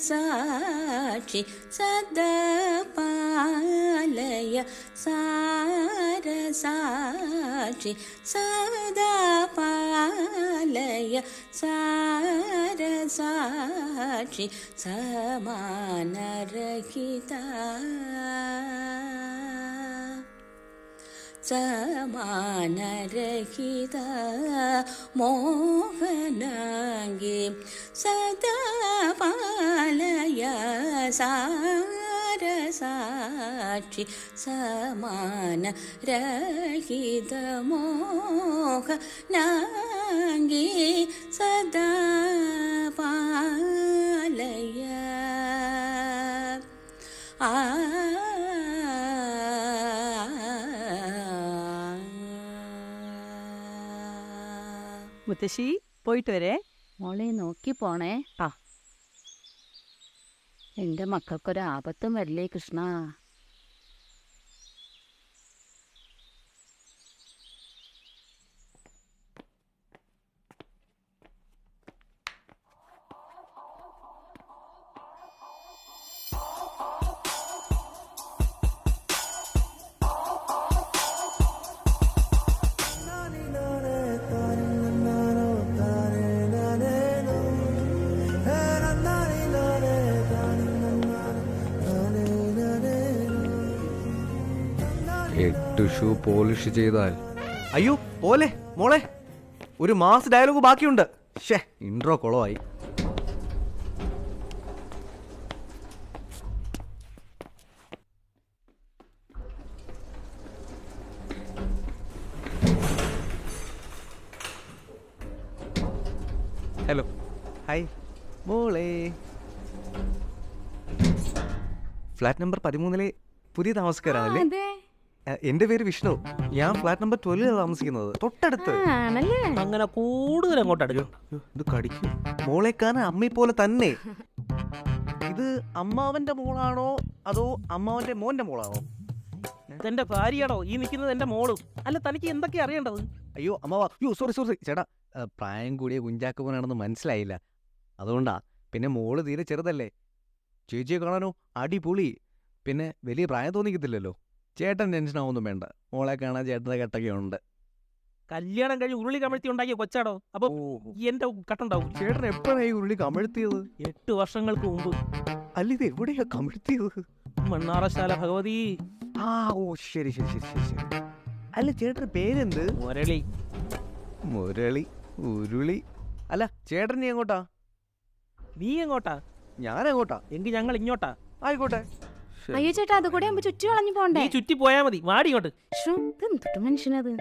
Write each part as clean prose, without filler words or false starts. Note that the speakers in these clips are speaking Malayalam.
സാരസാക്ഷി സദപാലയ സാരസാക്ഷി സദപാലയ സാരസാക്ഷി സമാനരഹിത സമാനരഹിത മോഹനാംഗി സദപാലയ സാരസാക്ഷി സമാനരഹിത മോഹനാംഗി സദപാലയ മുത്തശ്ശി പോയിട്ട് വരേ. മോളെ നോക്കി പോണേ. ആ, എൻ്റെ മക്കൾക്കൊരാപത്തും വരില്ലേ കൃഷ്ണ. ഷൂ പോളിഷ് ചെയ്താൽ. അയ്യോ പോലെ മോളെ, ഒരു മാസ് ഡയലോഗ് ബാക്കിയുണ്ട്. ഷേ, ഇൻട്രോ കുളമായി. ഹലോ, ഹായ് മോളെ. ഫ്ലാറ്റ് നമ്പർ 13 പുതിയ താമസക്കാരാണല്ലേ? എന്റെ പേര് വിഷ്ണു. ഞാൻ ഫ്ലാറ്റ് നമ്പർ 12 താമസിക്കുന്നത്, തൊട്ടടുത്ത്. അങ്ങനെ കൂടുതൽ അങ്ങോട്ട് അടുക്കും. ഇത് കടിക്കും. മോളെ കാണാൻ അമ്മയെ പോലെ തന്നെ. ഇത് അമ്മാവന്റെ മോളാണോ അതോ അമ്മാവന്റെ മോന്റെ മോളാണോ? എന്റെ ഭാര്യയാണോ ഈ നിൽക്കുന്നത്? എന്റെ മോളും. അല്ല, തനിക്ക് എന്തൊക്കെയാ അറിയേണ്ടത്? അയ്യോ അമ്മാവാ, അയ്യോ സോറി ചേട്ടാ, പ്രായം കൂടിയ കുഞ്ചാക്കോനാണെന്ന് മനസ്സിലായില്ല, അതുകൊണ്ടാ. പിന്നെ മോള് തീരെ ചെറുതല്ലേ. ചേച്ചിയെ കാണാനോ അടിപൊളി. പിന്നെ വലിയ പ്രായം തോന്നിക്കത്തില്ലല്ലോ. ചേട്ടൻ ടെൻഷനാവൊന്നും വേണ്ട, മോളെ കാണാൻ ചേട്ടൻ്റെ കെട്ടൊക്കെ ഉണ്ട്. കല്യാണം കഴിഞ്ഞ് ഉരുളി കമഴ്ത്തി ഉണ്ടാക്കിയ കൊച്ചാടോ, അപ്പൊ എന്റെ കട്ടുണ്ടാവും. ചേട്ടൻ എപ്പോഴായി ഉരുളി കമഴ്ത്തിയത്? 8 വർഷങ്ങൾക്ക് മുമ്പ്. അല്ല, ഇത് എവിടെയാ കമഴ്ത്തിയത്? മണ്ണാറശാല ഭഗവതി. ആ, ഓ ശരി ശരി ശരി ശരി ശരി. അല്ല, ചേട്ടൻ്റെ പേരെന്ത്? മുരളി. മുരളി, ഉരുളി. അല്ല, ചേട്ടൻ നീ എങ്ങോട്ടാ? നീ എങ്ങോട്ടാ? ഞാൻ എങ്ങോട്ടാ? എങ്കിൽ ഞങ്ങൾ ഇങ്ങോട്ടാ. ആയിക്കോട്ടെ. അയ്യോ ചേട്ടാ അത് കൂടെ ആകുമ്പോ ചുറ്റി വളഞ്ഞു പോണ്ടേ. നീ ചുറ്റി പോയാ മതി, വാടി ഇങ്ങോട്ട്. ശ്ശോ, ഇതെന്തൊട്ട് മനുഷ്യനത്.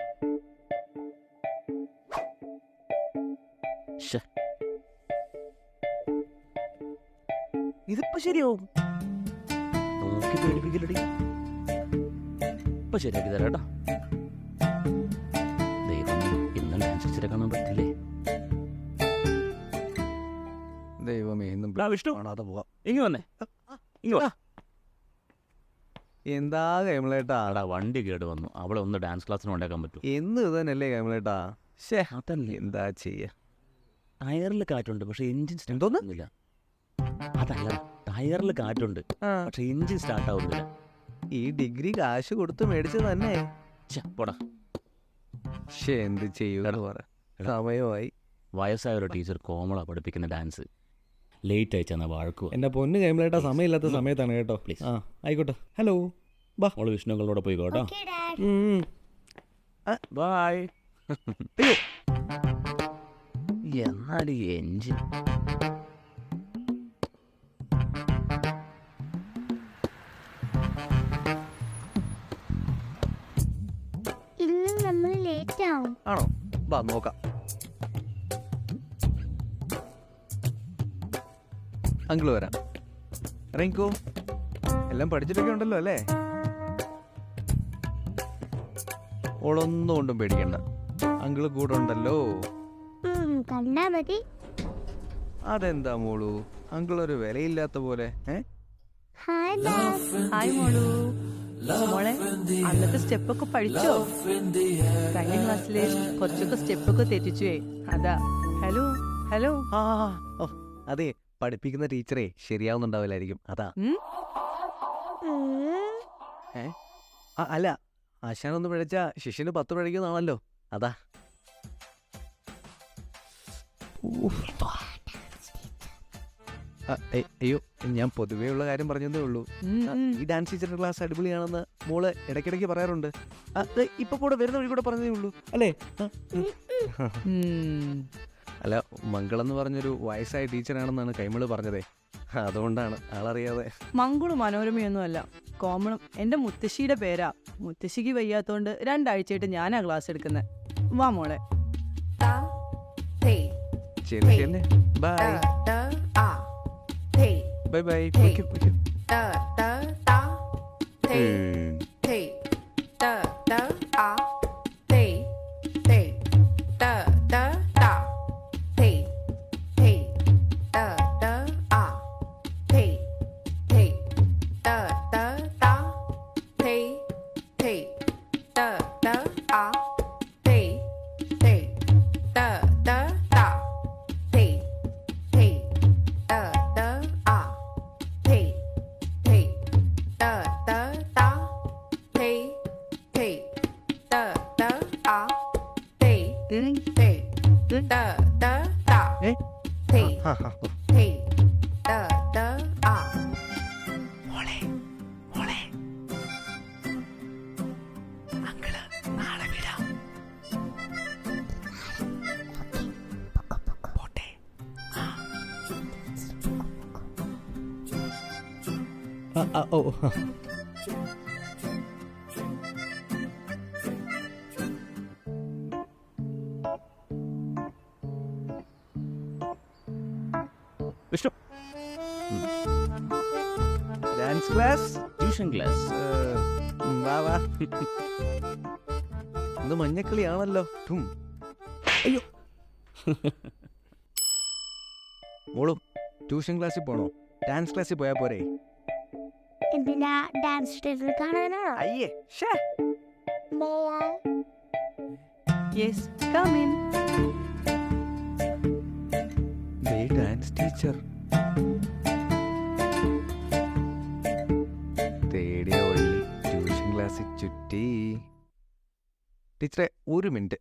ഇതിപ്പോ ശരിയാവും. നോക്കി പേടിപ്പിക്കലടി. ഇപ്പൊ ശരിയാക്കി തരാട്ടോ. ദൈവമേ, ഇന്നും ഡാൻസ് ടീച്ചറെ കാണാൻ പറ്റില്ലേ? ദൈവമേ എന്നും വിഷ്ണു കാണാതെ പോവാം. ഇങ്ങ് വന്നേ, ഇങ്ങ് വാ. എന്താ കൈമളേട്ടാ? ആടാ വണ്ടി കേട് വന്നു, അവളെ ഒന്ന് ഡാൻസ് ക്ലാസ്സിന് കൊണ്ടാക്കാൻ പറ്റും. എന്ന് ഇത് തന്നെയല്ലേ കൈമളേട്ടാ? ശേ, അതല്ലേ, എന്താ ചെയ്യാ? ടയറിൽ കാറ്റുണ്ട് പക്ഷെ എഞ്ചിൻ എന്തോന്ന്? ആവുന്നില്ല. അതല്ല, ടയറിൽ കാറ്റുണ്ട് പക്ഷെ എഞ്ചിൻ സ്റ്റാർട്ട് ആവുന്നില്ല. ഈ ഡിഗ്രി കാശ് കൊടുത്ത് മേടിച്ചത് തന്നെ. പോടാ. ശേ, എന്ത് ചെയ്യുക പറ. സമയമായി. വയസ്സായ ഒരു ടീച്ചർ കോമള പഠിപ്പിക്കുന്ന ഡാൻസ് ലേറ്റ് അയച്ചാൽ വഴക്കുക. എന്റെ പൊന്ന് കൈമളേട്ടാ, സമയമില്ലാത്ത സമയത്താണ് കേട്ടോ. പ്ലീസ്. ആയിക്കോട്ടെ. ഹലോ, ബാ. മോള് വിഷ്ണുക്കളോട് പോയി കേട്ടോ. ബൈ. എന്നാലും എഞ്ചിൻ ഇന്ന് നമ്മൾ ലേറ്റ് ആവും. ആണോ? ബാ നോക്കാം. അങ്കിള് വരാം. ഇറങ്ങിക്കോ. എല്ലാം പഠിച്ചിട്ടൊക്കെ ഉണ്ടല്ലോ അല്ലേ? ഓളൊന്നും കൊണ്ടും പേടിക്കണ്ട, അങ്കിള് കൂടെ ഉണ്ടല്ലോ. കണ്ടാ മതി. അതെന്താ മോളു, അങ്കിളൊരു വിലയില്ലാത്ത പോലെ. Hi ma'am. ഹായ് മോളു. മോളെ, അന്നത്തെ സ്റ്റെപ്പൊക്കെ പഠിച്ചോ? കഴിഞ്ഞ ക്ലാസ്സിലെ കുറച്ചൊക്കെ സ്റ്റെപ്പൊക്കെ തെറ്റിച്ചുവേ, അതാ. Hello hello. ആ ഓ, അതെ, പഠിപ്പിക്കുന്ന ടീച്ചറേ ശരിയാവുന്നുണ്ടാവില്ലായിരിക്കും, അതാ. അല്ല, ആശാനൊന്ന് പിഴച്ച ശിഷ്യന് 10 പിഴയ്ക്കുന്നതാണല്ലോ, അതാ. അയ്യോ, ഞാൻ പൊതുവേ ഉള്ള കാര്യം പറഞ്ഞതേ ഉള്ളൂ. ഈ ഡാൻസ് ടീച്ചറിന്റെ ക്ലാസ് അടിപൊളിയാണെന്ന് മോള് ഇടയ്ക്കിടയ്ക്ക് പറയാറുണ്ട്. ഇപ്പൊ കൂടെ വരുന്ന വഴി കൂടെ പറഞ്ഞതേ ഉള്ളൂ അല്ലേ? അല്ല, മംഗളെന്ന് പറഞ്ഞൊരു വയസ്സായ ടീച്ചറാണെന്നാണ് കൈമള് പറഞ്ഞതേ, അതുകൊണ്ടാണ് ആളറിയാതെ. മംഗളും മനോരമയൊന്നും അല്ല, കോമളും എന്റെ മുത്തശ്ശിയുടെ പേരാ. മുത്തശ്ശിക്ക് വയ്യാത്തോണ്ട് 2 ആഴ്ചയായിട്ട് ഞാനാ ക്ലാസ് എടുക്കുന്നത്. വാ മോളെ. ശരി, ബൈ ബൈ ബൈ. ഓ, Vishnu, dance class, tuition class. വാ വാ. ഇത് മഞ്ഞക്കളിയാണല്ലോ. അയ്യോ. മോളു, ട്യൂഷൻ ക്ലാസ്സിൽ പോണോ? ഡാൻസ് ക്ലാസ്സിൽ പോയാ പോരെ? എന്തിനാ? ഡാൻസ് ടീച്ചർ കാണാനാണോ? അയ്യേ, yes, come in. Dance teacher തേടിയ വഴി ട്യൂഷൻ ക്ലാസ്സിൽ ചുറ്റി. ടീച്ചറെ, ഒരു മിനിറ്റ്.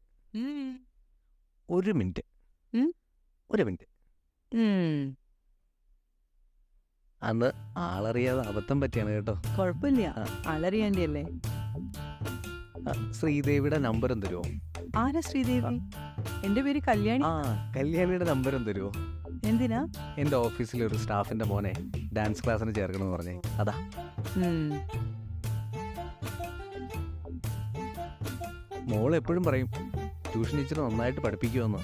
അന്ന് ആളറിയാതെ അബദ്ധം പറ്റിയാണ് കേട്ടോ. കൊഴപ്പില്ല, ആളറിയാണ്ടിയല്ലേ. ശ്രീദേവിയുടെ നമ്പറും തരുമോ? ആരാ ശ്രീദേവി? എന്റെ പേര് കല്യാണി. കല്യാണിയുടെ നമ്പറും തരുമോ? എന്തിനാ? എൻ്റെ ഓഫീസിലെ ഒരു സ്റ്റാഫിന്റെ മോനെ ഡാൻസ് ക്ലാസ്സിന് ചേർക്കണമെന്ന് പറഞ്ഞേ അതാ. മോൾ എപ്പോഴും പറയും ട്യൂഷൻ ടീച്ചർ നന്നായിട്ട് പഠിപ്പിക്കുമെന്ന്.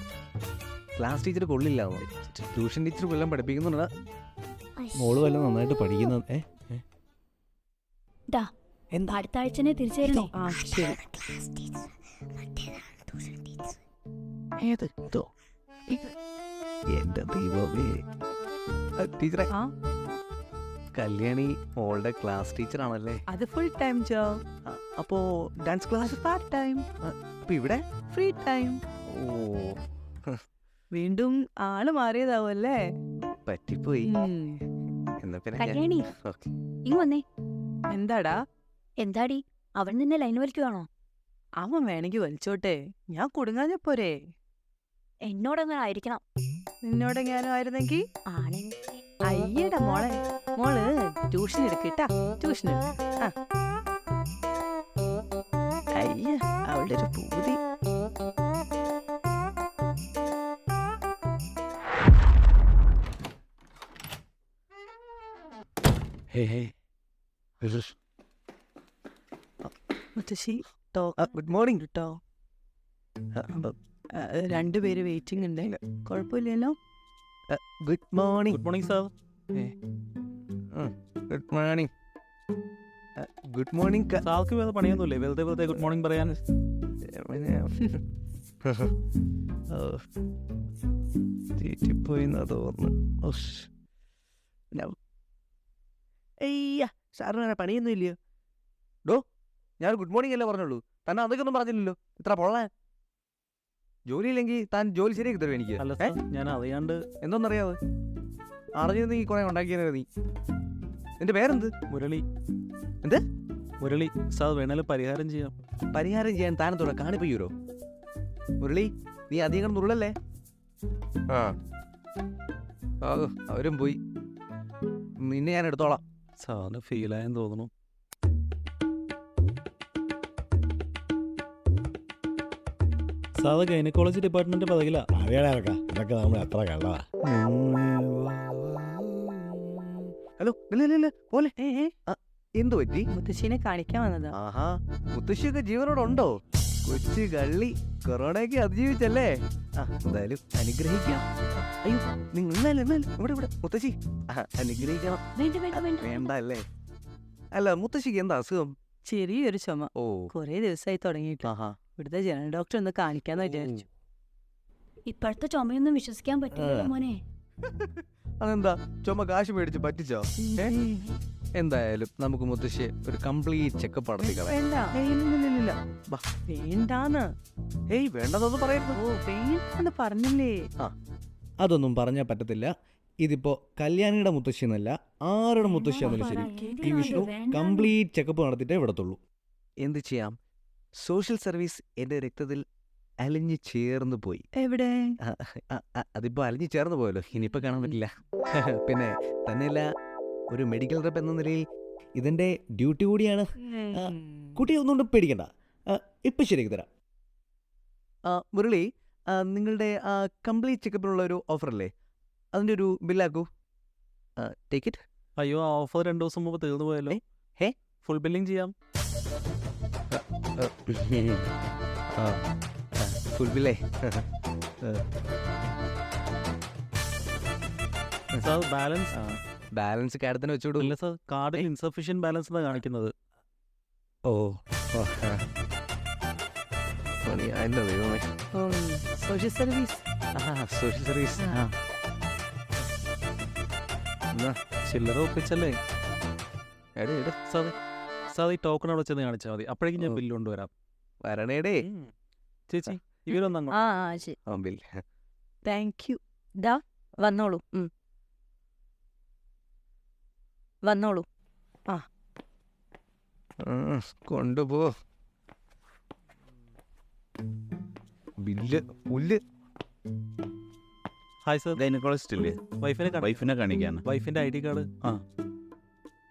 ക്ലാസ് ടീച്ചർ കൊള്ളില്ല. ട്യൂഷൻ ടീച്ചർ കൊല്ലം പഠിപ്പിക്കുന്നുണ്ട്. മോള് വല്ല നന്നായിട്ട് പഠിക്കുന്നത്. എന്താ അടുത്ത ആഴ്ചനെ തിരിച്ചു തരണേ? ആ ശരി. ഏത് ഇതോ? എന്റെ ദൈവമേ. ടീച്ചറെ, ആ കല്യാണി മോളുടെ ക്ലാസ് ടീച്ചർ ആണല്ലേ? അത് ഫുൾ ടൈം ജോബ്. അപ്പോ ഡാൻസ് ക്ലാസ് പാർട്ട് ടൈം. അപ്പൊ ഇവിടെ ഫ്രീ ടൈം. ഓ വീണ്ടും ആള് മാറിയതാവും അല്ലേ? പറ്റിപ്പോയി. എന്നാ പിന്നെ കല്യാണി ഓക്കേ. ഇങ്ങ് വന്നേ. എന്താടാ? എന്താടി അവൻ നിന്നെ ലൈൻ വലിക്കുവാണോ? അവൻ വേണമെങ്കിൽ വലിച്ചോട്ടെ, ഞാൻ കുടുങ്ങാഞ്ഞ പോരെ. എന്നോടങ്ങനെ ആയിരിക്കണം. നിന്നോടെങ്ങാനും ആയിരുന്നെങ്കിൽ. ആണെങ്കിൽ അയ്യടാ മോളെ, മോള് ട്യൂഷൻ എടുക്കട്ടാ. ട്യൂഷൻ എടുക്ക. അയ്യ, അവളുടെ ഒരു പൂതി. മുത്തശ്ശി ഗുഡ് മോർണിംഗ്. കേട്ടോ, രണ്ടുപേര് വെയിറ്റിംഗ് ഉണ്ട്. കുഴപ്പമില്ലല്ലോ. Good morning. Good morning sir. Good morning. Good morning. സാർക്ക് വേറെ പണിയൊന്നുമില്ലേ വെറുതെ ഗുഡ് മോർണിംഗ് പറയാൻ? പോയിന്നാ തോന്നുന്നു. അയ്യ, സാറിന് പണിയൊന്നും ഇല്ലയോ? ഡോ, ഞാൻ ഗുഡ് മോർണിംഗ് അല്ലേ പറഞ്ഞുള്ളൂ. തന്നെ അതൊക്കെ ഒന്നും പറഞ്ഞില്ലല്ലോ. ഇത്ര പൊള്ളാൻ ജോലിയില്ലെങ്കിൽ താൻ ജോലി ശരിയാക്കി തരും എനിക്ക്. അല്ല സാർ, ഞാൻ അറിയാണ്ട്. എന്തോന്നറിയാതെ അറിഞ്ഞത് നീ കുറെ ഉണ്ടാക്കിയത്. നീ നിന്റെ പേരെന്ത്? മുരളി. എന്ത് മുരളി സാർ വേണേലും പരിഹാരം ചെയ്യാം. പരിഹാരം ചെയ്യാൻ താനത്തോടെ കാണിപ്പയ്യൂരോ? മുരളി, നീ അധികം നുള്ളല്ലേ? ആ, അവരും പോയി. നിന്നെ ഞാൻ എടുത്തോളാം. സാറിന് ഫീലായെന്ന് തോന്നുന്നു. സാറ് ഗൈനക്കോളജി ഡിപ്പാർട്ട്മെന്റ് പതകില്ല. അറിയാടാ, ഇതൊക്കെ നമ്മൾ എത്ര കണ്ടതാ. ഹലോ, പോലെ എന്തു പറ്റി? മുത്തശ്ശീനെ കാണിക്കാൻ വന്നതാ. ആഹാ, മുത്തശ്ശിയൊക്കെ ജീവനോടുണ്ടോ? കൊച്ചു കള്ളി കൊറോണയൊക്കെ അതിജീവിച്ചല്ലേ? ആ, എന്തായാലും അനുഗ്രഹിക്കാം. അയ്യോ, നിങ്ങൾ ഇവിടെ മുത്തശ്ശി അനുഗ്രഹിക്കണം. വേണ്ട അല്ലേ? അല്ല, മുത്തശ്ശിക്ക് എന്താ അസുഖം? ചെറിയൊരു ചുമ. ഓ, കൊറേ ദിവസമായി തുടങ്ങിയിട്ട്. ആഹാ. ഇവിടുത്തെ ജനറൽ ഡോക്ടർ ഒന്ന് കാണിക്കാന്ന് വിചാരിച്ചു. ഇപ്പോഴത്തെ ചുമയൊന്നും വിശ്വസിക്കാൻ പറ്റില്ല മോനെ. അതെന്താ, ചുമ കാശ് മേടിച്ച് പറ്റിച്ചോ? എന്തായാലും നമുക്ക് മുത്തശ്ശിയെ ഒരു കംപ്ലീറ്റ് ചെക്കപ്പ് നടത്തിക്കളയാം. വേണ്ട. വേണ്ടാന്ന്. ഏയ്, വേണ്ടതൊന്നും പറയരുത്. ഓ, വേണ്ടാന്ന് പറഞ്ഞില്ലേ? അതൊന്നും പറഞ്ഞാൽ പറ്റത്തില്ല. ഇതിപ്പോ കല്യാണിയുടെ മുത്തശ്ശി എന്നല്ല, ആരുടെ മുത്തശ്ശിയാണെങ്കിലും ശരി, ഈ വിഷ്ണു കംപ്ലീറ്റ് ചെക്കപ്പ് നടത്തിയിട്ടേ വിടത്തുള്ളൂ. എന്ത് ചെയ്യാം, സോഷ്യൽ സർവീസ് എന്റെ രക്തത്തിൽ അലിഞ്ഞു ചേർന്ന് പോയി. എവിടെ? അതിപ്പോ അലിഞ്ഞു ചേർന്ന് പോയല്ലോ, ഇനിയിപ്പോ കാണാൻ പറ്റില്ല. പിന്നെ തന്നെയല്ല, ഒരു മെഡിക്കൽ റെപ്പ് എന്ന നിലയിൽ ഇതിന്റെ ഡ്യൂട്ടി കൂടിയാണ്. കുട്ടി ഒന്നുകൊണ്ട് പേടിക്കണ്ട, ഇപ്പൊ ശരിയാക്കി തരാം. മുരളി, നിങ്ങളുടെ കംപ്ലീറ്റ് ചെക്കപ്പിനുള്ള ഒരു ഓഫർ അല്ലേ, അതിന്റെ ഒരു ബില്ലാക്കൂ. Take it. അയ്യോ, ആ ഓഫർ 2 ദിവസം മുമ്പ് തീർന്നു പോയല്ലോ. ഫുൾ ബില്ലിംഗ് ചെയ്യാം. ഫുൾ ബില്ലേ? സാർ ബാലൻസ് ബാലൻസ് കാർഡത്തിന് വെച്ചോടൂ. ഇല്ല സാർ, കാർഡിൽ ഇൻസഫിഷ്യന്റ് ബാലൻസ് എന്നാണ് കാണിക്കുന്നത്. ഓ, അതിന്റെ ദൈവമേ. Social service. Social service. ചില്ലറ ഒപ്പിച്ചല്ലേ? സാർ ഈ ടോക്കൺ അവിടെ ചെന്ന് കാണിച്ചാൽ മതി. അപ്പോഴേക്കും ഞാൻ ബില്ല് കൊണ്ടുവരാം. വരണേടേ ചേച്ചി, ഇവരൊന്നും ആ ശരി. ബില്ല്. Thank you. ദാ വന്നോളൂ. വന്നോളൂ. കൊണ്ടുപോ. ബില്ല് പുല്ല്. Hi sir. ഗൈനക്കോളജിസ്റ്റ് ഇല്ലേ? വൈഫിനെ കാണിക്കാൻ. വൈഫിന്റെ ID കാർഡ്.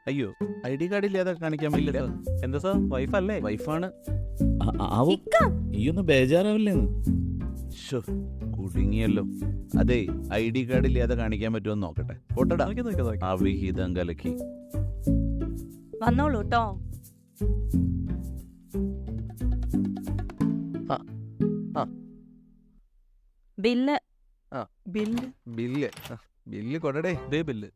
അയ്യോ, ID കാർഡ് ഇല്ലാതെ കാണിക്കാൻ പറ്റില്ല. എന്താ സാർ, വൈഫ് അല്ലേ? വൈഫാണ്. ഈ ഒന്ന് ബേജാറാവില്ലേന്ന്. ശ്ശോ, കുടുങ്ങിയല്ലോ. അതെ, ID കാർഡ് ഇല്ലാതെ കാണിക്കാൻ പറ്റുമോ നോക്കട്ടെ. പൊട്ടടാ അവിഹിതം കലക്കി. വന്നോളൂ കേട്ടോ. ബില്ല് ബില്ല് ബില്ല് ബില്ല് കൊടടേ. ദേ ബില്ല്.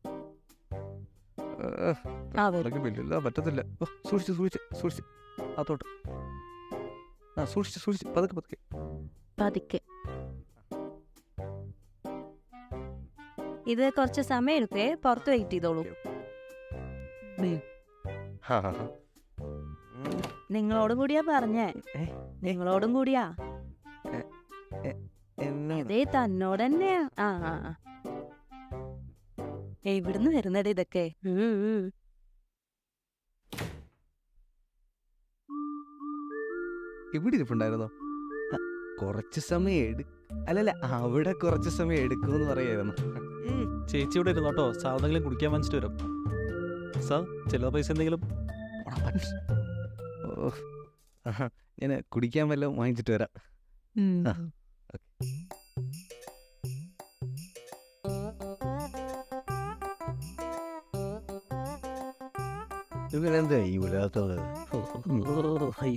ആ വരും. ബില്ലില്ല, പറ്റത്തില്ല. ഓ, സൂക്ഷിച്ച് അതോട്ട്. സൂക്ഷിച്ച് പതുക്കെ. പതുക്കെ. ഇത് കുറച്ച് സമയം എടുത്തേ, പുറത്ത് വെയിറ്റ് ചെയ്തോളൂ. നിങ്ങളോടും കൂടിയാ പറഞ്ഞേ. നിങ്ങളോടും കൂടിയാ. അതേ തന്നോട് തന്നെയാ. എവിടുന്ന് വരുന്നത് ഇതൊക്കെ? ഇവിടെ ഇരിപ്പുണ്ടായിരുന്നോ? കുറച്ച് സമയം അല്ലല്ല, അവിടെ കുറച്ച് സമയം എടുക്കുമെന്ന് പറയായിരുന്നു. ചേച്ചി ഇവിടെ ഇരുന്നോട്ടോ, സാധനങ്ങളും കുടിക്കാൻ വാങ്ങിച്ചിട്ട് വരും. സാർ ചില പൈസ എന്തെങ്കിലും? ഓ, ഞാൻ കുടിക്കാൻ വല്ലതും വാങ്ങിച്ചിട്ട് വരാം. ഇവനെന്താ ഈ വിടാത്തത്?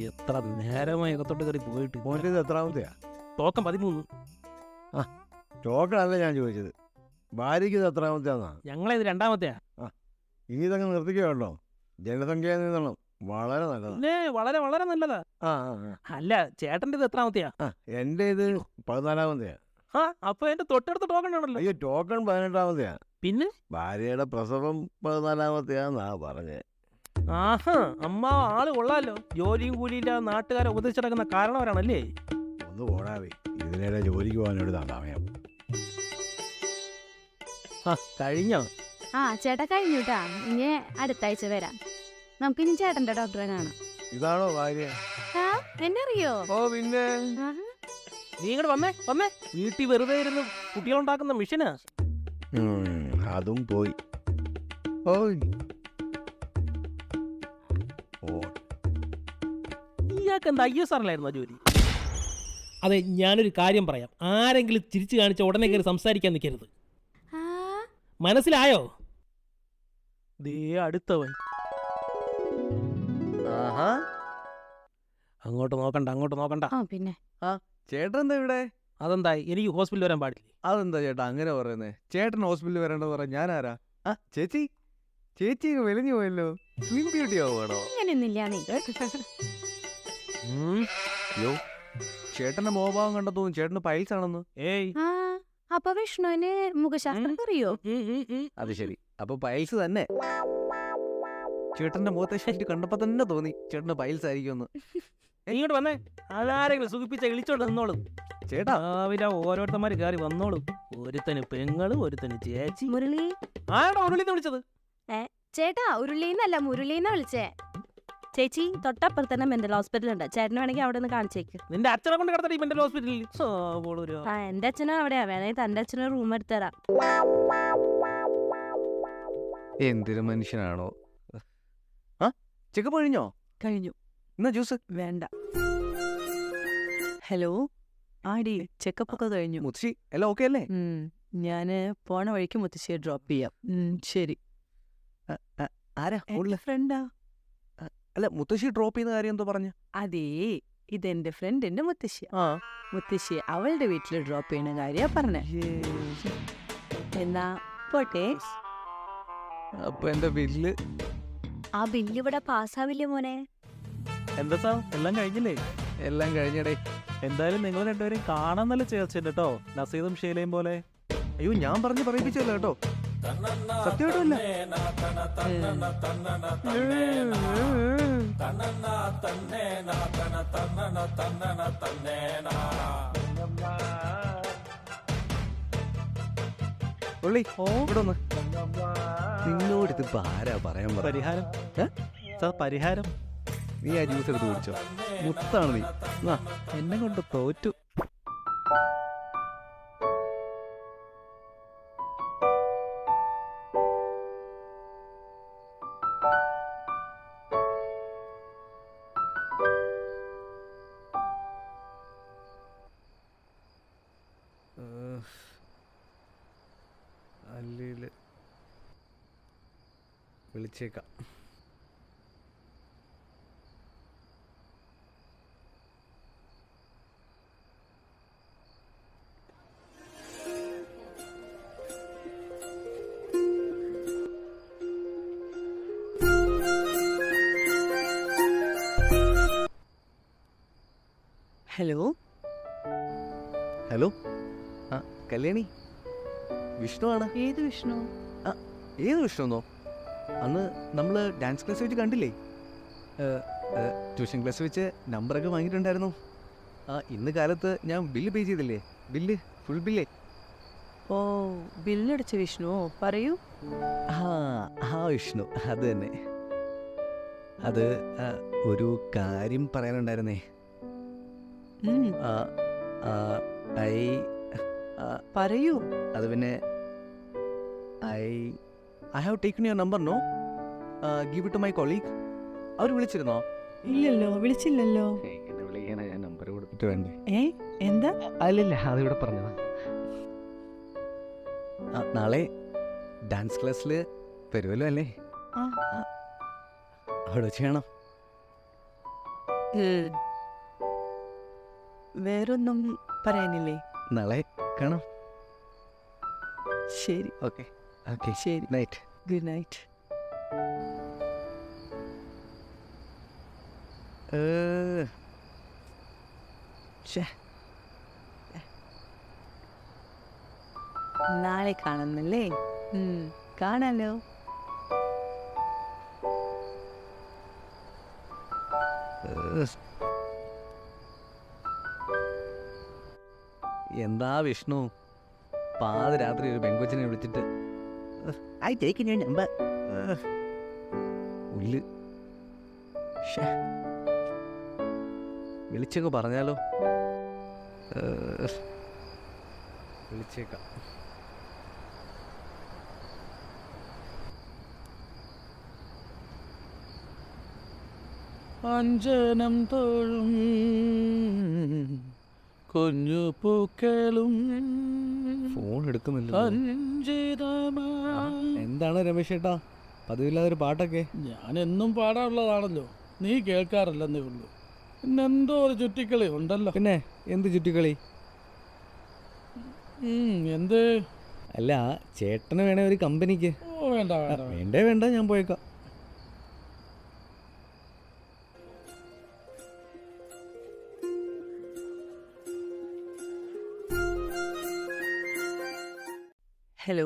എത്ര നേരമായി അകത്തോട്ട് കയറി പോയിട്ട്. മോൻ്റെ എത്രാമത്തെയാ? ടോക്കൺ 13. ടോക്കണല്ല ഞാൻ ചോദിച്ചത്, ഭാര്യയ്ക്ക് ഇത് എത്രാമത്തെയാന്നാ? ഞങ്ങളെ ഇത് 2ാമത്തെയാ. ഇനി ഇതങ്ങ് നിർത്തിക്കോ. ജനസംഖ്യ നിയന്ത്രണം വളരെ നല്ലതാ. വളരെ വളരെ നല്ലതാ. അല്ല, ചേട്ടൻ്റെ ഇത് എത്രാമത്തെയാ? എൻ്റെ ഇത് 14ാമത്തെയാ. അപ്പൊ എന്റെ തൊട്ടടുത്ത ടോക്കൺ ആണല്ലോ. അയ്യോ, ടോക്കൺ 18ാമത്തെയാ. പിന്നെ ഭാര്യയുടെ പ്രസവം 14ാമത്തെയാന്നാ പറഞ്ഞേ. ആഹാ, അമ്മാവ ആള് കൊള്ളാലോ. ജോലിയും കൂലിയില്ലാതെ നാട്ടുകാരെ ഉപദേശിച്ചടക്കുന്ന കാരണവരാണല്ലേ. ഒന്ന് പോടാവേ, ഇതിനിടെ ജോലിക്ക് പോകാനോട് സമയം. കഴിഞ്ഞോ? ചേട്ടാ കഴിഞ്ഞുട്ടാ. ഇനി അടുത്ത ആഴ്ച വരാം. നമുക്കിനി ചേട്ടന്റെ ഡോക്ടറെ കാണാം. ഇതാണോ ഭാര്യ? എന്നെ അറിയോ? ഓ പിന്നെ. നീ ഇങ്ങോട്ട് വന്നേ. വീട്ടിൽ വെറുതെ ഇരുന്ന് കുട്ടികളുണ്ടാക്കുന്ന മിഷനാ. അതും പോയി. ഇയാൾക്ക് എന്താ ISRലായിരുന്നോ ജോലി? അതെ, ഞാനൊരു കാര്യം പറയാം. ആരെങ്കിലും ചിരിച്ചു കാണിച്ച ഉടനെ കയറി സംസാരിക്കാൻ നിൽക്കരുത്. മനസ്സിലായോ? ദേ അടുത്തവൻ. അങ്ങോട്ട് നോക്കണ്ട. പിന്നെ ചേട്ടൻ എന്താ ഇവിടെ? അതെന്താ, എനിക്ക് ഹോസ്പിറ്റലിൽ വരാൻ പാടില്ലേ? അതെന്താ ചേട്ടാ അങ്ങനെ പറയുന്നേ? ചേട്ടൻ ഹോസ്പിറ്റലിൽ വരേണ്ടത് പറയാൻ ഞാനാരാ? ചേച്ചി വെളിഞ്ഞു പോയല്ലോ. സ്ലിം ബ്യൂട്ടി ആവുകയാണോ? അങ്ങനെയൊന്നുമില്ലാന്നേ. യോ, ചേട്ടന്റെ മോഭാവം കണ്ട തോന്നുന്നു ചേട്ടന് പൈൽസ് ആണെന്ന്. ഏയ്, അപ്പൊ വിഷ്ണുവിന് മുഖശാസ്ത്രം അറിയോ? അത് ശരി, അപ്പൊ പൈൽസ് തന്നെ. ചേട്ടന്റെ മുഖത്തെ ഷീറ്റ് കണ്ടപ്പോ തന്നെ തോന്നി ചേട്ടന്റെ പൈൽസ് ആയിരിക്കുമെന്ന്. ഇങ്ങോട്ട് വന്നേ. അതാരെങ്കിലും സുഖിപ്പിച്ച ഇളിച്ചോണ്ട് നിന്നോളും. ചേട്ടാ രാവിലെ ഓരോരുത്തന്മാര് കയറി വന്നോളും. ഒരുത്തന് പെങ്ങള്, ഒരുത്തന് ചേച്ചി. മുരളി. ആരാ ഉരുളിന്ന് വിളിച്ചത്? ചേട്ടാ ഉരുളിന്നല്ല, മുരളിന്നാ വിളിച്ചേ. ചേച്ചി, തൊട്ടപ്പുറത്ത് തന്നെ മെന്റൽ ഹോസ്പിറ്റൽ ഉണ്ട്. ചേട്ടന് വേണമെങ്കിൽ അവിടെ നിന്ന് കാണിച്ചേക്ക്. നിന്റെ അച്ഛനെ കൊണ്ട് കിടത്തടി മെന്റൽ ഹോസ്പിറ്റലിൽ. എന്റെ അച്ഛനും അവിടെയാ. വേണമെങ്കിൽ തന്റെ അച്ഛനും റൂം എടുത്തരാം. എന്തൊരു മനുഷ്യനാണോ? ചെക്കപ്പ് കഴിഞ്ഞു. എന്നാ ജ്യൂസ് വേണ്ട. ഹലോ, ആടി ചെക്കപ്പ് ഒക്കെ കഴിഞ്ഞു. മുത്തശ്ശി എല്ലാം ഓക്കെ അല്ലേ? ഞാന് പോണ വഴിക്ക് മുത്തശ്ശിയെ ഡ്രോപ്പ് ചെയ്യാം. ശരി. ആരാ? ഫ്രണ്ടാ. അല്ല, മുത്തശ്ശി ഡ്രോപ്പ് ചെയ്യുന്ന കാര്യം എന്തോ പറഞ്ഞു? അതേ, ഇതെന്റെ ഫ്രണ്ടിന്റെ മുത്തശ്ശി. മുത്തശ്ശി അവളുടെ വീട്ടിൽ ഡ്രോപ്പ് ചെയ്യുന്ന കാര്യ പറഞ്ഞേ. എന്നാ പോട്ടെ. അപ്പൊ എന്റെ ബില്ല്? ആ ബില്ല് ഇവിടെ പാസ്സാവില്ലേ മോനെ? എന്താ സാർ, എല്ലാം കഴിഞ്ഞില്ലേ? എല്ലാം കഴിഞ്ഞടേ. എന്തായാലും നിങ്ങൾ രണ്ടുപേരും കാണാൻ നല്ല ചേർച്ചയുണ്ട് കേട്ടോ, നസീദും ഷീലയും പോലെ. അയ്യോ, ഞാൻ പറഞ്ഞ് പറയിപ്പിച്ചല്ലോ കേട്ടോ, സത്യമായിട്ടല്ല. ഉള്ളി ഇവിടെ ഒന്ന്. നിന്നോട് ഇതിപ്പോ ആരാ പറയാൻ പറ? പരിഹാരം സാർ, പരിഹാരം. നീ ആ ജ്യൂസ് എടുത്ത് കുടിച്ചോ. മുത്താണ് നീ. എന്നെ കൊണ്ട് തോറ്റു. അല്ലെങ്കിൽ വിളിച്ചേക്കാം. ഹലോ ഹലോ, ആ കല്യാണി, വിഷ്ണു ആണ്. ഏത് വിഷ്ണു? ഏത് വിഷ്ണു എന്നോ? അന്ന് നമ്മൾ ഡാൻസ് ക്ലാസ് വെച്ച് കണ്ടില്ലേ? ട്യൂഷൻ ക്ലാസ് വെച്ച് നമ്പറൊക്കെ വാങ്ങിയിട്ടുണ്ടായിരുന്നു. ഇന്ന് കാലത്ത് ഞാൻ ബില്ല് പേ ചെയ്തില്ലേ? ബില്ല്, ഫുൾ ബില്ലേ? ഓ, ബില്ലടിച്ച വിഷ്ണു, പറയൂ. ആ വിഷ്ണു, അത് തന്നെ. അത് ഒരു കാര്യം പറയാനുണ്ടായിരുന്നേ. പറയൂ. അത് പിന്നെ I have taken your number. No, give it to my colleague. അവർ വിളിച്ചിരുന്നോ? ഇല്ലല്ലോ, വിളിച്ചില്ലല്ലോ. എന്നെ വിളിക്കാനാ ഞാൻ നമ്പർ കൊടുത്തിട്ട് വേണ്ടേ? എന്താ? അല്ലല്ല, അതിവിടെ പറഞ്ഞതാ. നാളെ ഡാൻസ് ക്ലാസ്സിൽ വരുമല്ലോ അല്ലേ? അവിടെ വെച്ച് കാണാം. വേറൊന്നും പറയാനില്ലേ? നാളെ കാണാം. ശരി, ഓക്കെ ഓക്കെ, ശരി. നൈറ്റ്. Good night. നാളെ കാണുന്നല്ലേ? കാണാലോ. എന്താ വിഷ്ണു, പാതിരാത്രി ഒരു പെങ്കൊച്ചിനെ വിളിച്ചിട്ട് ഐ ടേക്ക് യുവർ നമ്പർ. ഉള്ളു വിളിച്ചങ്ങ് പറഞ്ഞാലോ? വിളിച്ചേക്കാം. അഞ്ജനം തോഴും കുഞ്ഞു പൂക്കളും ഫോൺ എടുക്കുന്നില്ല. എന്താണ് രമേശ് ചേട്ടാ പതിവില്ലാതൊരു പാട്ടൊക്കെ? ഞാൻ എന്നും പാടാനുള്ളതാണല്ലോ, നീ കേൾക്കാറില്ലെന്നേ ഉള്ളൂ. പിന്നെന്തോ ഒരു ചുറ്റിക്കളി ഉണ്ടല്ലോ. പിന്നെ എന്ത് ചുറ്റിക്കളി? എന്ത്? അല്ല, ചേട്ടന് വേണേ ഒരു കമ്പനിക്ക്. ഓ വേണ്ട വേണ്ട വേണ്ടേ വേണ്ട, ഞാൻ പോയേക്കാം. ഹലോ.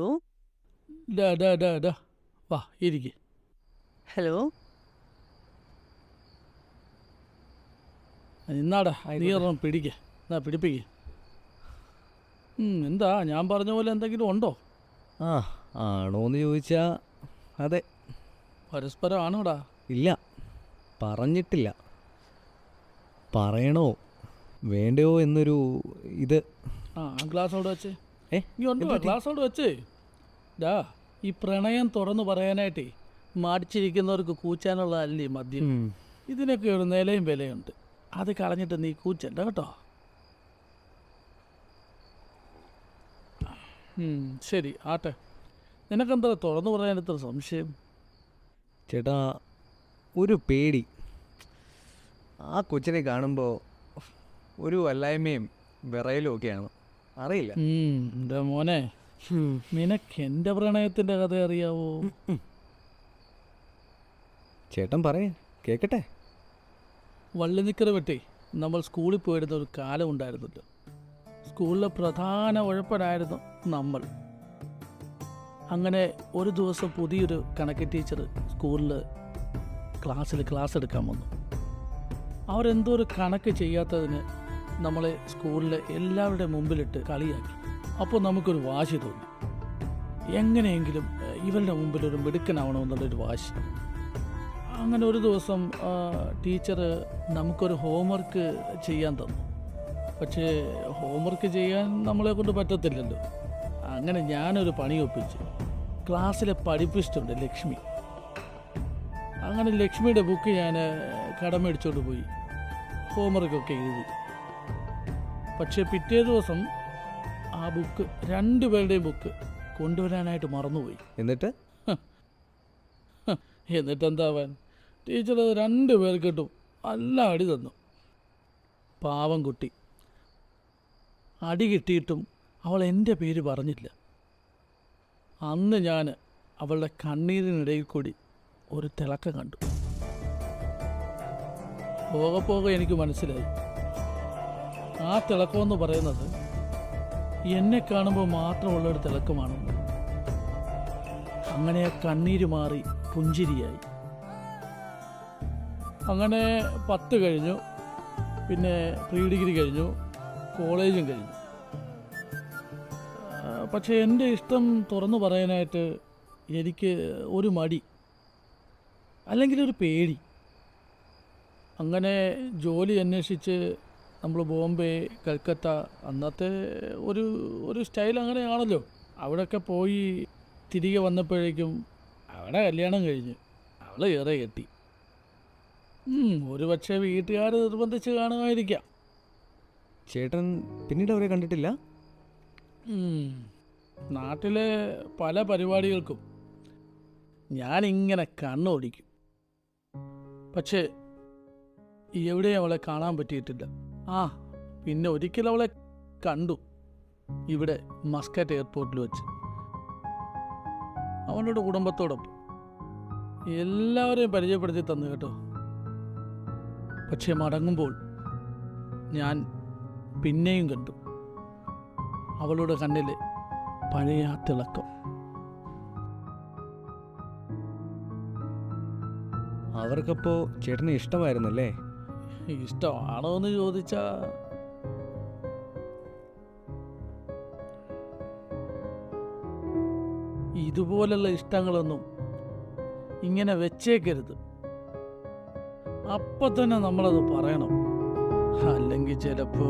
വാ ഇരിക്കെ. ഹലോ. നിന്നാടാ, നീ ഒരെണ്ണം പിടിക്കേ, എന്നാ പിടിപ്പിക്കേ. എന്താ ഞാൻ പറഞ്ഞ പോലെ എന്തെങ്കിലും ഉണ്ടോ? ആണോന്ന് ചോദിച്ചാ അതെ. പരസ്പരം ആണോടാ? ഇല്ല, പറഞ്ഞിട്ടില്ല. പറയണോ വേണ്ടയോ എന്നൊരു ഇത്. ഗ്ലാസ് അവിടെ വെച്ചേ. ഗ്ലാസ് അവിടെ വെച്ചേ. ഈ പ്രണയം തുറന്നു പറയാനായിട്ടേ മടിച്ചിരിക്കുന്നവർക്ക് കൂച്ചാനുള്ളതല്ലേ മദ്യം. ഇതിനൊക്കെ ഒരു നിലയും വിലയുണ്ട്. അത് കളഞ്ഞിട്ട് നീ കൂച്ചണ്ട കേട്ടോ. ശരി ആട്ടെ. നിനക്കെന്താ തുറന്നു പറയാനെത്ര സംശയം? ചേട്ടാ, ഒരു പേടി. ആ കൊച്ചിനെ കാണുമ്പോൾ ഒരു വല്ലായ്മയും വിറയലും ഒക്കെയാണ്. അറിയില്ല. എൻ്റെ മോനെ, നിനക്ക് എൻ്റെ പ്രണയത്തിൻ്റെ കഥ അറിയാവോ? ചേട്ടൻ പറയേ, കേക്കട്ടെ. വള്ളിനിക്കര വെട്ടി നമ്മൾ സ്കൂളിൽ പോയിരുന്ന ഒരു കാലം ഉണ്ടായിരുന്നല്ലോ. സ്കൂളിലെ പ്രധാന ഉഴപ്പനായിരുന്നു നമ്മൾ. അങ്ങനെ ഒരു ദിവസം പുതിയൊരു കണക്ക് ടീച്ചർ സ്കൂളിൽ ക്ലാസ് എടുക്കാൻ വന്നു. അവരെന്തോ ഒരു കണക്ക് ചെയ്യാത്തതിന് നമ്മളെ സ്കൂളിലെ എല്ലാവരുടെ മുമ്പിലിട്ട് കളിയാക്കി. അപ്പോൾ നമുക്കൊരു വാശി തോന്നി, എങ്ങനെയെങ്കിലും ഇവരുടെ മുമ്പിൽ ഒരു മിടുക്കനാവണമെന്നുള്ളൊരു വാശി. അങ്ങനെ ഒരു ദിവസം ടീച്ചർ നമുക്കൊരു ഹോംവർക്ക് ചെയ്യാൻ തന്നു. പക്ഷേ ഹോംവർക്ക് ചെയ്യാൻ നമ്മളെ കൊണ്ട് പറ്റത്തില്ലല്ലോ. അങ്ങനെ ഞാനൊരു പണി ഒപ്പിച്ചു. ക്ലാസ്സിലെ പഠിപ്പിച്ചിട്ടുണ്ട് ലക്ഷ്മി. അങ്ങനെ ലക്ഷ്മിയുടെ ബുക്ക് ഞാൻ കടമേടിച്ചോണ്ട് പോയി ഹോംവർക്കൊക്കെ എഴുതി. പക്ഷേ പിറ്റേ ദിവസം ആ ബുക്ക്, രണ്ടുപേരുടെയും ബുക്ക് കൊണ്ടുവരാനായിട്ട് മറന്നുപോയി. എന്നിട്ട് എന്നിട്ടെന്താവാൻ, ടീച്ചർ അത് രണ്ടുപേർക്കിട്ടും നല്ല അടി തന്നു. പാവം കുട്ടി. അടി കിട്ടിയിട്ടും അവൾ എൻ്റെ പേര് പറഞ്ഞില്ല. അന്ന് ഞാൻ അവളുടെ കണ്ണീരിനിടയിൽ കൂടി ഒരു തിളക്കം കണ്ടു. പോകെ പോകെ എനിക്ക് മനസ്സിലായി, ആ തിളക്കമെന്ന് പറയുന്നത് എന്നെ കാണുമ്പോൾ മാത്രമുള്ളൊരു തിളക്കമാണെന്ന്. അങ്ങനെ കണ്ണീര് മാറി പുഞ്ചിരിയായി. അങ്ങനെ 10 കഴിഞ്ഞു, പിന്നെ പ്രീ ഡിഗ്രി കഴിഞ്ഞു, കോളേജും കഴിഞ്ഞു. പക്ഷേ എൻ്റെ ഇഷ്ടം തുറന്നു പറയാനായിട്ട് എനിക്ക് ഒരു മടി, അല്ലെങ്കിൽ ഒരു പേടി. അങ്ങനെ ജോലി അന്വേഷിച്ച് നമ്മൾ ബോംബെ, കൽക്കത്ത, അന്നത്തെ ഒരു സ്റ്റൈൽ അങ്ങനെയാണല്ലോ, അവിടെയൊക്കെ പോയി തിരികെ വന്നപ്പോഴേക്കും അവിടെ കല്യാണം കഴിഞ്ഞ് അവൾ ഏറെ കെട്ടി. ഒരു പക്ഷേ വീട്ടുകാർ നിർബന്ധിച്ച് കാണുമായിരിക്കാം. ചേട്ടൻ പിന്നീട് അവരെ കണ്ടിട്ടില്ല? നാട്ടിലെ പല പരിപാടികൾക്കും ഞാനിങ്ങനെ കണ്ണോടിക്കും, പക്ഷേ എവിടെയും അവളെ കാണാൻ പറ്റിയിട്ടില്ല. പിന്നെ ഒരിക്കൽ അവളെ കണ്ടു, ഇവിടെ മസ്കറ്റ് എയർപോർട്ടിൽ വെച്ച്, അവളുടെ കുടുംബത്തോടൊപ്പം. എല്ലാവരെയും പരിചയപ്പെടുത്തി തന്നു കേട്ടോ. പക്ഷെ മടങ്ങുമ്പോൾ ഞാൻ പിന്നെയും കണ്ടു അവളുടെ കണ്ണിലെ പഴയ ആ തിളക്കം. അവർക്കപ്പോ ചേട്ടനെ ഇഷ്ടമായിരുന്നല്ലേ? ഇഷ്ടമാണോ എന്ന് ചോദിച്ചാ ഇതുപോലുള്ള ഇഷ്ടങ്ങളൊന്നും ഇങ്ങനെ വെച്ചേക്കരുത്. അപ്പം തന്നെ നമ്മളത് പറയണം, അല്ലെങ്കിൽ ചിലപ്പോ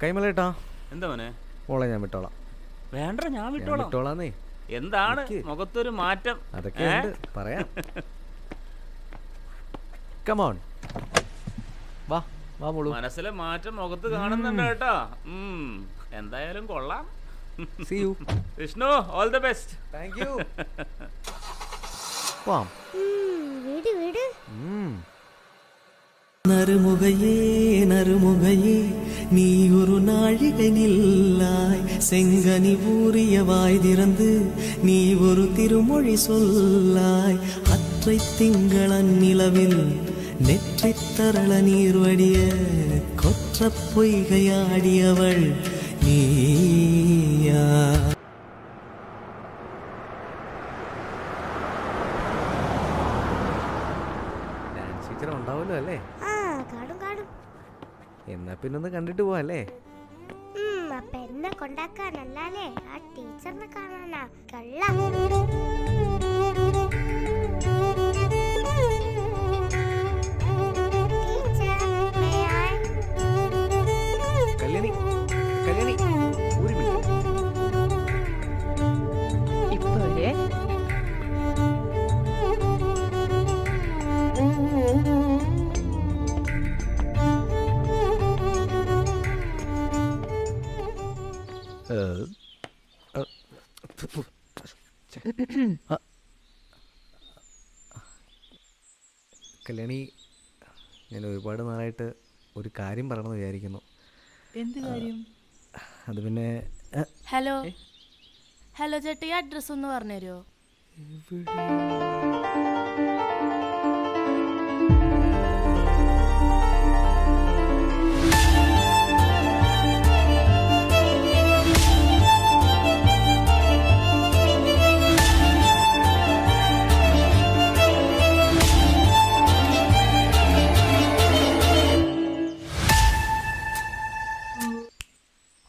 കൈമലേട്ടാ എന്താ മോനെ? മോളെ ഞാൻ വിട്ടോളാം. വേണ്ട, ഞാൻ ഞാൻ വിട്ടോളാം. വിട്ടോളാന്നേ. എന്താണ് നിക്ക്. മുഖത്തൊരു മാറ്റം? അതൊക്കെ ഉണ്ട്, പറയാം. കമോൺ, വാ വാ മോളു. മനസ്സിലെ മാറ്റം മുഖത്ത് കാണുന്നുണ്ട് കേട്ടോ. എന്തായാലും കൊള്ളാം. See you. Vishnu, all the best. Thank you. Warm. വീട് വീട് நறுமுகையே நறுமுகையே நீ ஒரு நாழிகை நில்லாய் செங்கனி ஊறிய வாய் திறந்து நீ ஒரு திருமொழி சொல்லாய் அற்றை திங்களன் நிலவில் நெற்றி தரள நீர் வடிய கொற்ற பொய்கையாடியவள் நீயா? ഡാൻസ് ടീച്ചർ ഉണ്ടാവുമല്ലോ അല്ലേ? കാണും കാണും. എന്നാ പിന്നെ ഒന്ന് കണ്ടിട്ട് പോവല്ലേ? അപ്പൊ എന്നെ കൊണ്ടാക്കാനല്ലേ ആ ടീച്ചറിനെ കാണാനാ? കള്ള കല്യാണി, കല്യാണി, ഒരു മിനിറ്റ്. ഇപ്പോഴേ കല്യാണി, ഞാൻ ഒരുപാട് നാളായിട്ട് ഒരു കാര്യം പറയണമെന്ന് വിചാരിക്കുന്നു. എന്ത് കാര്യം? അത് പിന്നെ ഹലോ ഹലോ ചേട്ടാ, ഈ അഡ്രസ് ഒന്ന് പറഞ്ഞുതരുമോ?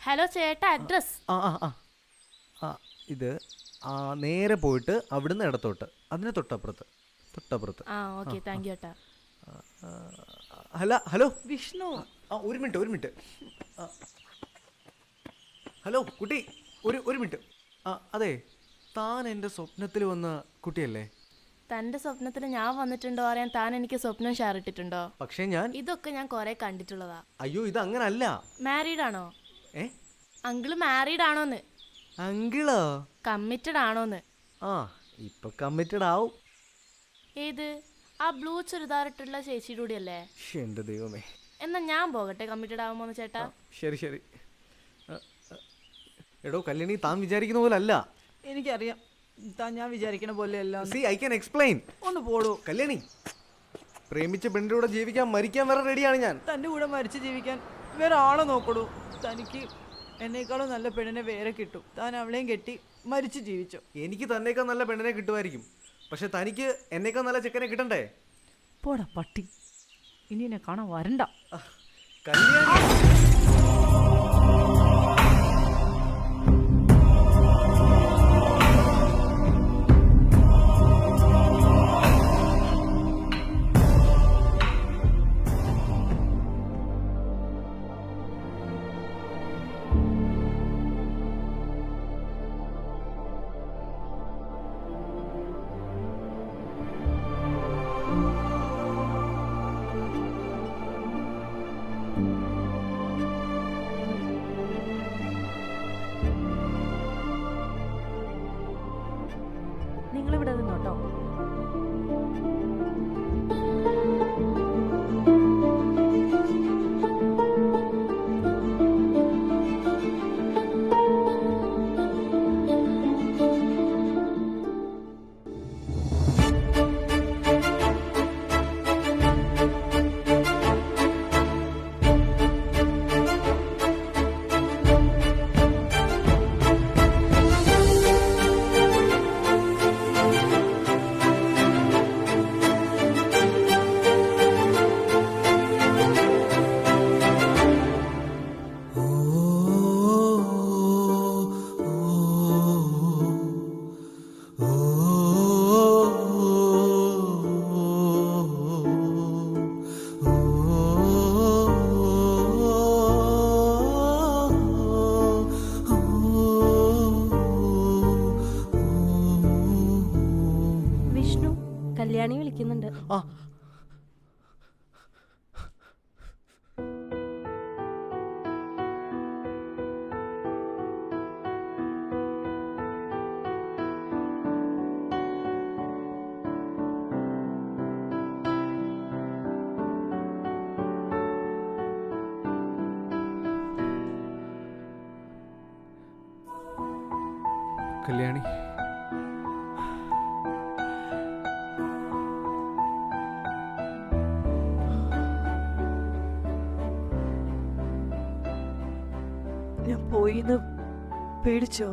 ഹലോ ചേട്ടാ, അഡ്രസ്. ആ ആ ആ ആ ഇത് നേരെ പോയിട്ട് അവിടുന്ന് ഇടത്തോട്ട്, അതിന് തൊട്ടപ്പുറത്ത് തൊട്ടപ്പുറത്ത്. ആ ഓക്കെ, താങ്ക് യു ചേട്ടാ. ഹലോ ഹലോ വിഷ്ണു, ഒരു മിനിറ്റ്, ഒരു മിനിറ്റ്. ഹലോ കുട്ടി, ഒരു മിനിറ്റ്. അതെ, താൻ എൻ്റെ സ്വപ്നത്തിൽ വന്ന കുട്ടിയല്ലേ? തന്റെ സ്വപ്നത്തിൽ ഞാൻ വന്നിട്ടുണ്ടോ അറിയാൻ താൻ എനിക്ക് സ്വപ്നം ഷെയർ ഇട്ടിട്ടുണ്ടോ? പക്ഷേ ഞാൻ ഇതൊക്കെ ഞാൻ കുറെ കണ്ടിട്ടുള്ളതാ. അയ്യോ, ഇത് അങ്ങനല്ല. മാരീഡ് ആണോ? ഏ, അങ്കിള് മാരീഡ് ആണോന്ന്? അങ്കിളോ? കമ്മിറ്റഡ് ആണോന്ന്? ആ, ഇപ്പൊ കമ്മിറ്റഡ് ആവും. ഏത്? ആ ബ്ലൂ ചുരിദാറിട്ടുള്ള ചേച്ചിയുടെ കൂടി അല്ലേ? എന്റെ ദൈവമേ. എന്നാ ഞാൻ പോകട്ടെ കമ്മിറ്റഡ് ആവുമോന്ന് ചേട്ടാ? ശരി ശരി. എടോ കല്യാണി, താൻ വിചാരിക്കുന്ന പോലെ അല്ല. എനിക്കറിയാം താൻ ഞാൻ വിചാരിക്കണ പോലെ അല്ല. See, I can explain. ഒന്ന് പോടൂ. കല്യാണി, പ്രേമിച്ച പെണ്ണിന്റെ കൂടെ ജീവിക്കാൻ മരിക്കാൻ വരെ റെഡിയാണ് ഞാൻ. തൻ്റെ കൂടെ മരിച്ചു ജീവിക്കാൻ വേറെ ആളെ നോക്കടൂ. തനിക്ക് എന്നേക്കാളും നല്ല പെണ്ണിനെ വേറെ കിട്ടും. താൻ അവളെയും കെട്ടി മരിച്ചു ജീവിച്ചു. എനിക്ക് തന്നേക്കാൾ നല്ല പെണ്ണിനെ കിട്ടുമായിരിക്കും, പക്ഷെ തനിക്ക് എന്നേക്കാൾ നല്ല ചെക്കനെ കിട്ടണ്ടേ? പോടാ പട്ടി, ഇനി എന്നെ കാണാൻ വരണ്ട. കല്യാണി, വിളിക്കുന്നുണ്ട്. കല്യാണി, ഞാൻ പോയിന്ന് പേടിച്ചോ?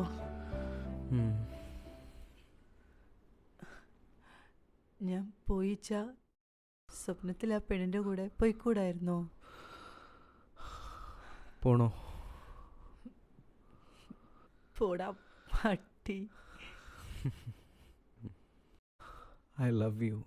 ഞാൻ പോയിച്ച സ്വപ്നത്തിൽ ആ പെണ്ണിന്റെ കൂടെ പോയിക്കൂടായിരുന്നോ? പോണോ? പോടാ പട്ടി. I love you.